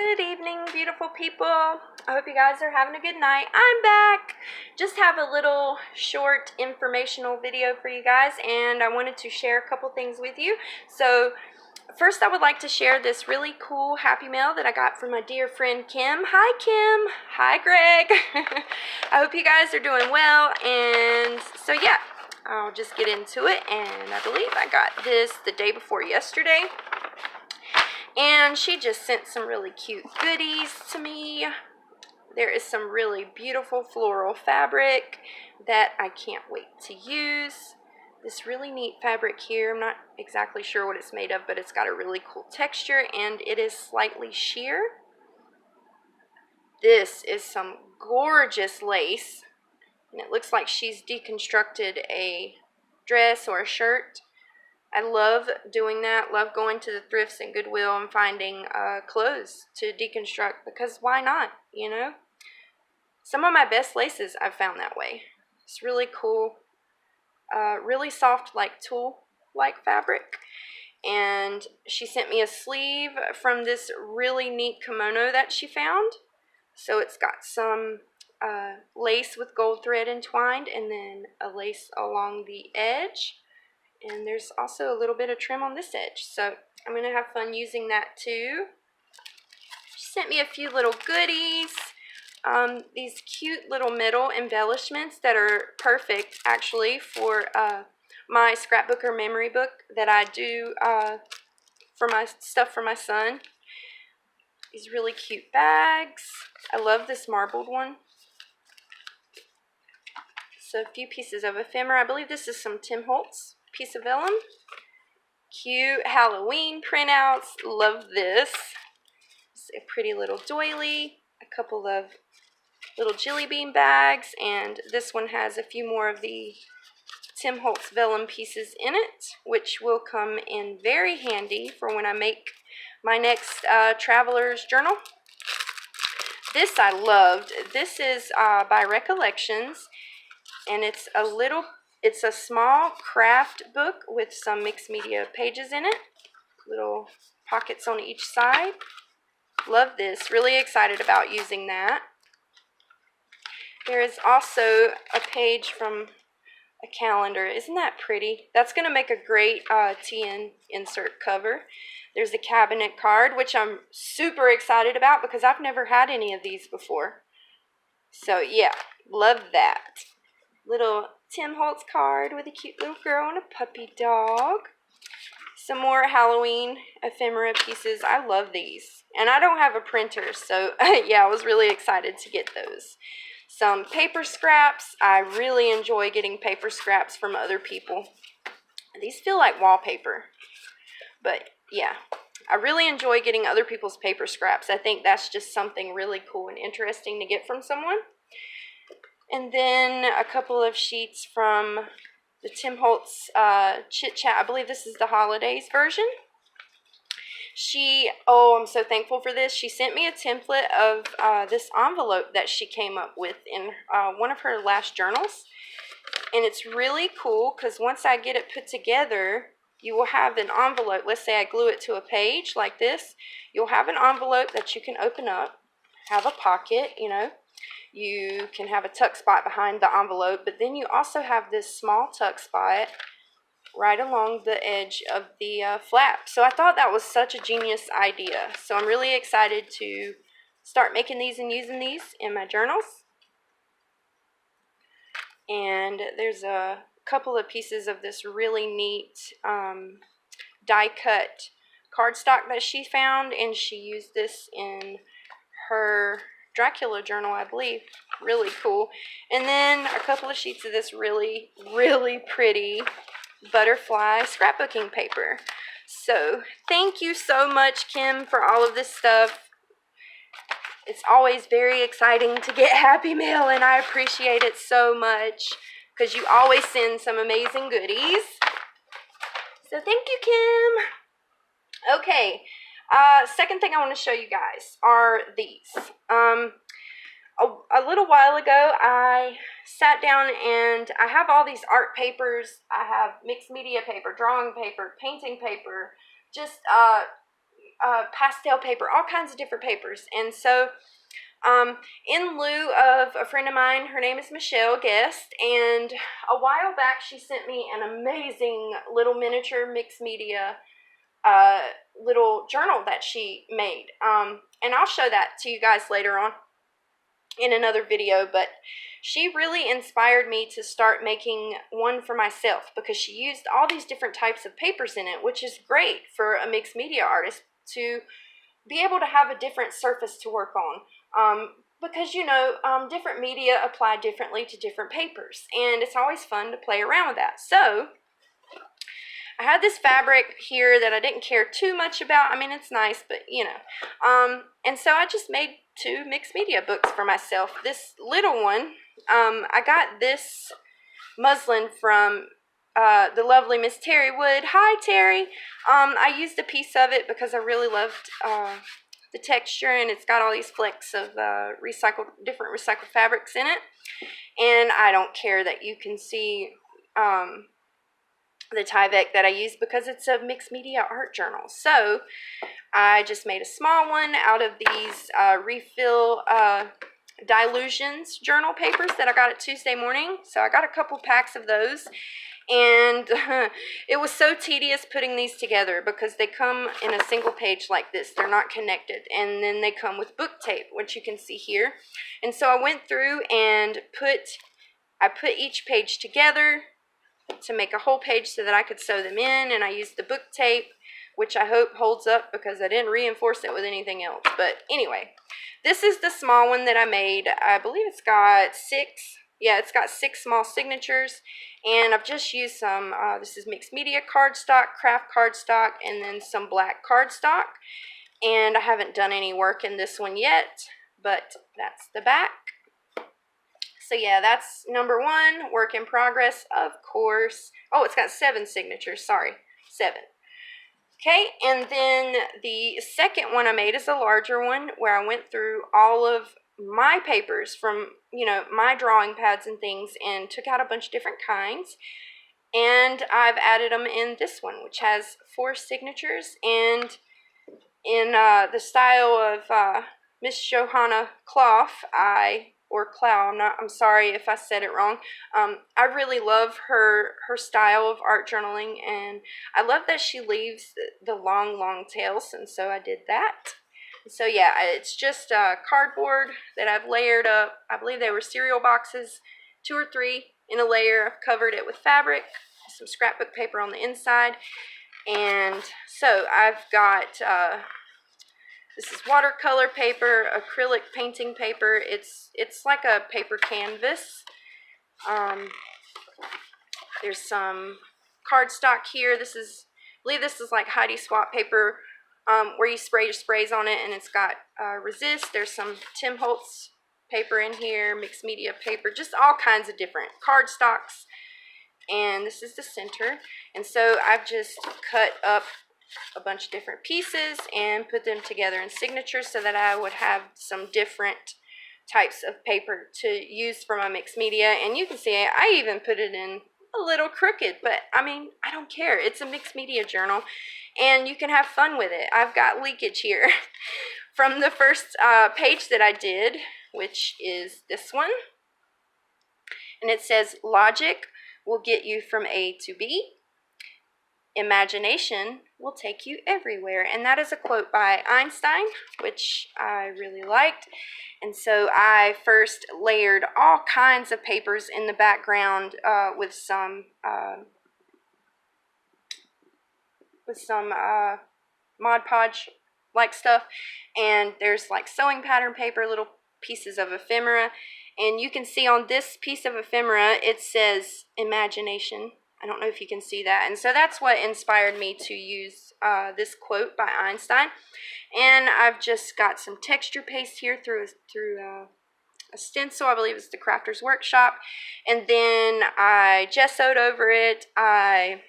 Good evening, beautiful people. I hope you guys are having a good night. I'm back. Just have a little short informational video for you guys, and I wanted to share a couple things with you. So first I would like to share this really cool happy mail that I got from my dear friend Kim. Hi Kim. Hi Greg. I hope you guys are doing well, and so yeah, I'll just get into it. And I believe I got this the day before yesterday. And she just sent some really cute goodies to me. There is some really beautiful floral fabric that I can't wait to use. This really neat fabric here, I'm not exactly sure what it's made of, but it's got a really cool texture and it is slightly sheer. This is some gorgeous lace, and it looks like she's deconstructed a dress or a shirt. I love doing that, love going to the thrifts and Goodwill and finding clothes to deconstruct, because why not, you know? Some of my best laces I've found that way. It's really cool, really soft like tulle-like fabric. And she sent me a sleeve from this really neat kimono that she found. So it's got some lace with gold thread entwined and then a lace along the edge. And there's also a little bit of trim on this edge. So I'm going to have fun using that too. She sent me a few little goodies. These cute little metal embellishments that are perfect actually for my scrapbooker memory book that I do for my stuff for my son. These really cute bags. I love this marbled one. So a few pieces of ephemera. I believe this is some Tim Holtz piece of vellum. Cute Halloween printouts. Love this. It's a pretty little doily. A couple of little jelly bean bags. And this one has a few more of the Tim Holtz vellum pieces in it, which will come in very handy for when I make my next traveler's journal. This I loved. This is by Recollections. And it's a small craft book with some mixed media pages in it. Little pockets on each side. Love this. Really excited about using that. There is also a page from a calendar. Isn't that pretty? That's going to make a great TN insert cover. There's a cabinet card, which I'm super excited about because I've never had any of these before. So yeah, love that. Little Tim Holtz card with a cute little girl and a puppy dog. Some more Halloween ephemera pieces. I love these. And I don't have a printer, so yeah, I was really excited to get those. Some paper scraps. I really enjoy getting paper scraps from other people. These feel like wallpaper. But yeah, I really enjoy getting other people's paper scraps. I think that's just something really cool and interesting to get from someone. And then a couple of sheets from the Tim Holtz Chitchat. I believe this is the holidays version. I'm so thankful for this. She sent me a template of this envelope that she came up with in one of her last journals. And it's really cool because once I get it put together, you will have an envelope. Let's say I glue it to a page like this. You'll have an envelope that you can open up, have a pocket, you know. You can have a tuck spot behind the envelope, but then you also have this small tuck spot right along the edge of the flap. So I thought that was such a genius idea. So I'm really excited to start making these and using these in my journals. And there's a couple of pieces of this really neat die-cut cardstock that she found, and she used this in her Dracula journal, I believe. Really cool. And then a couple of sheets of this really, really pretty butterfly scrapbooking paper. So thank you so much, Kim, for all of this stuff. It's always very exciting to get happy mail, and I appreciate it so much because you always send some amazing goodies. So thank you, Kim. Okay. Second thing I want to show you guys are these. A little while ago, I sat down and I have all these art papers. I have mixed media paper, drawing paper, painting paper, just pastel paper, all kinds of different papers. And so in lieu of a friend of mine, her name is Michelle Guest, and a while back she sent me an amazing little miniature mixed media little journal that she made. And I'll show that to you guys later on in another video, but she really inspired me to start making one for myself because she used all these different types of papers in it, which is great for a mixed media artist to be able to have a different surface to work on. Because, you know, different media apply differently to different papers, and it's always fun to play around with that. So I had this fabric here that I didn't care too much about. I mean, it's nice, but, you know. And so I just made 2 mixed media books for myself. This little one, I got this muslin from the lovely Miss Terry Wood. Hi, Terry. I used a piece of it because I really loved the texture, and it's got all these flecks of different recycled fabrics in it. And I don't care that you can see the Tyvek that I use because it's a mixed media art journal. So I just made a small one out of these refill Dilutions journal papers that I got at Tuesday morning. So I got a couple packs of those, and it was so tedious putting these together because they come in a single page like this. They're not connected, and then they come with book tape, which you can see here. And so I went through and I put each page together to make a whole page so that I could sew them in, and I used the book tape, which I hope holds up because I didn't reinforce it with anything else. But anyway, this is the small one that I made. I believe it's got 6. Yeah, it's got 6 small signatures, and I've just used some, this is mixed media cardstock, craft cardstock, and then some black cardstock. And I haven't done any work in this one yet, but that's the back. So yeah, that's number 1, work in progress, of course. Oh, it's got 7 signatures, sorry, 7. Okay, and then the second one I made is a larger one where I went through all of my papers from, you know, my drawing pads and things and took out a bunch of different kinds. And I've added them in this one, which has 4 signatures. And in the style of Miss Johanna Clough, I'm sorry if I said it wrong. I really love her style of art journaling, and I love that she leaves the long tails, and so I did that. So yeah, it's just cardboard that I've layered up. I believe they were cereal boxes, 2 or 3 in a layer. I've covered it with fabric, some scrapbook paper on the inside, and so I've got this is watercolor paper, acrylic painting paper. It's like a paper canvas. There's some cardstock here. I believe this is like Heidi Swap paper, where you spray your sprays on it, and it's got resist. There's some Tim Holtz paper in here, mixed media paper, just all kinds of different cardstocks. And this is the center. And so I've just cut up a bunch of different pieces and put them together in signatures so that I would have some different types of paper to use for my mixed media. And you can see I even put it in a little crooked, but I mean, I don't care. It's a mixed media journal, and you can have fun with it. I've got leakage here from the first page that I did, which is this one. And it says, logic will get you from A to B. Imagination will take you everywhere. And that is a quote by Einstein, which I really liked. And so I first layered all kinds of papers in the background with some Mod Podge like stuff. And there's like sewing pattern paper, little pieces of ephemera. And you can see on this piece of ephemera, it says imagination. I don't know if you can see that. And so that's what inspired me to use this quote by Einstein. And I've just got some texture paste here through a stencil. I believe it's the Crafter's Workshop. And then I gessoed over it. I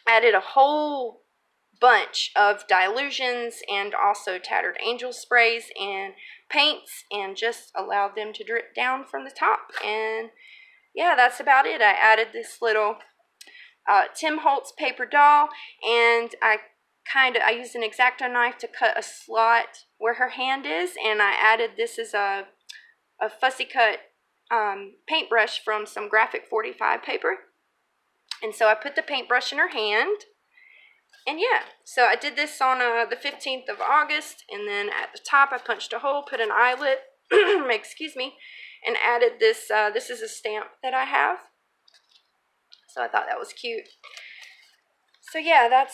added a whole bunch of dilutions and also Tattered Angel sprays and paints, and just allowed them to drip down from the top. And yeah, that's about it. I added this little Tim Holtz paper doll, and I I used an X-Acto knife to cut a slot where her hand is, and I added this as a fussy cut paintbrush from some graphic 45 paper. And so I put the paintbrush in her hand, and yeah, so I did this on the 15th of August, and then at the top I punched a hole, put an eyelet, excuse me, and added this. This is a stamp that I have, so I thought that was cute. So yeah, that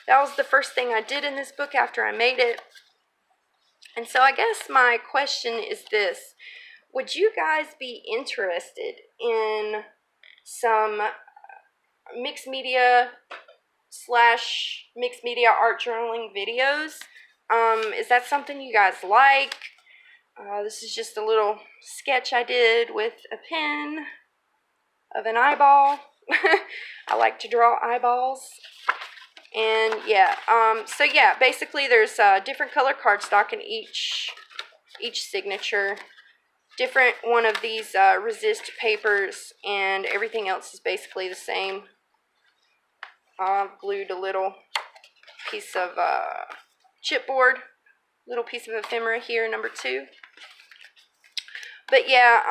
was the first thing I did in this book after I made it. And so I guess my question is this: would you guys be interested in some mixed media / mixed media art journaling videos? Is that something you guys like? This is just a little sketch I did with a pen of an eyeball. I like to draw eyeballs. And yeah, so yeah, basically there's different color cardstock in each signature, different one of these resist papers, and everything else is basically the same. I've glued a little piece of chipboard, little piece of ephemera here, number 2. But yeah,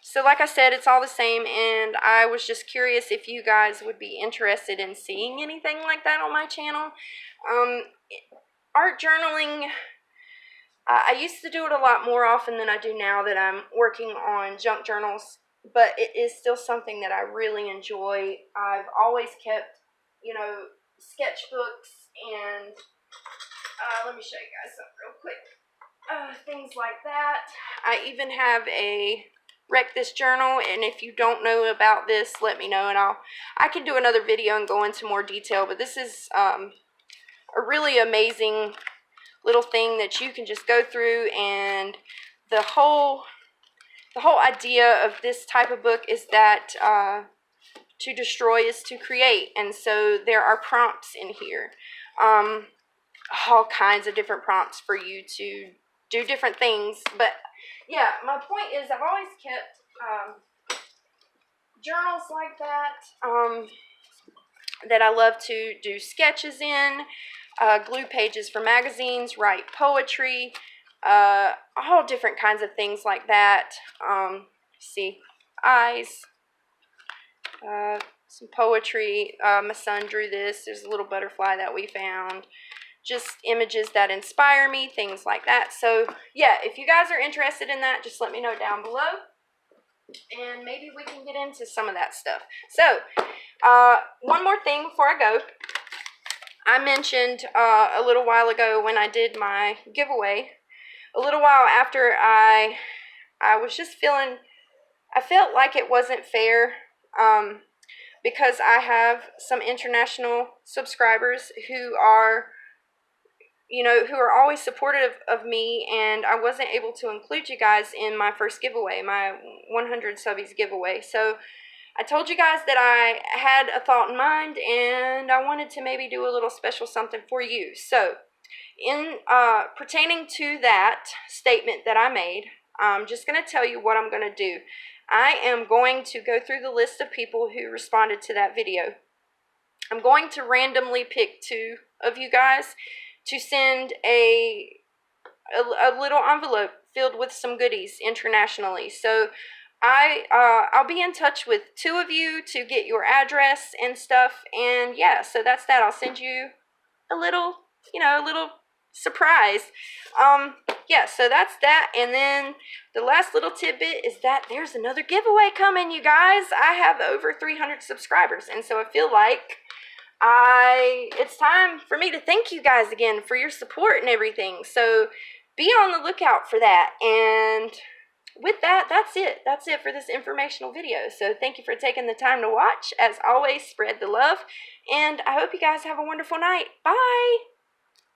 so like I said, it's all the same, and I was just curious if you guys would be interested in seeing anything like that on my channel. Art journaling, I used to do it a lot more often than I do now that I'm working on junk journals, but it is still something that I really enjoy. I've always kept, sketchbooks, and let me show you guys something real quick. Things like that. I even have a Wreck This Journal, and if you don't know about this, let me know, and I can do another video and go into more detail. But this is a really amazing little thing that you can just go through, and the whole idea of this type of book is that to destroy is to create, and so there are prompts in here, all kinds of different prompts for you to do different things. But yeah, my point is I've always kept journals like that, that I love to do sketches in, glue pages for magazines, write poetry, all different kinds of things like that. See, eyes, some poetry. My son drew this. There's a little butterfly that we found. Just images that inspire me, things like that. So yeah, if you guys are interested in that, just let me know down below, and maybe we can get into some of that stuff. So one more thing before I go. I mentioned a little while ago when I did my giveaway, a little while after I was just I felt like it wasn't fair, because I have some international subscribers who are always supportive of me, and I wasn't able to include you guys in my first giveaway, my 100 subbies giveaway. So I told you guys that I had a thought in mind, and I wanted to maybe do a little special something for you. So in pertaining to that statement that I made, I'm just going to tell you what I'm going to do. I am going to go through the list of people who responded to that video. I'm going to randomly pick 2 of you guys to send a little envelope filled with some goodies internationally. So I'll be in touch with 2 of you to get your address and stuff, and yeah, so that's that. I'll send you a little surprise. Yeah, so that's that. And then the last little tidbit is that there's another giveaway coming, you guys. I have over 300 subscribers, and so I feel like it's time for me to thank you guys again for your support and everything. So be on the lookout for that. And with that, that's it. That's it for this informational video. So thank you for taking the time to watch. As always, spread the love, and I hope you guys have a wonderful night. Bye!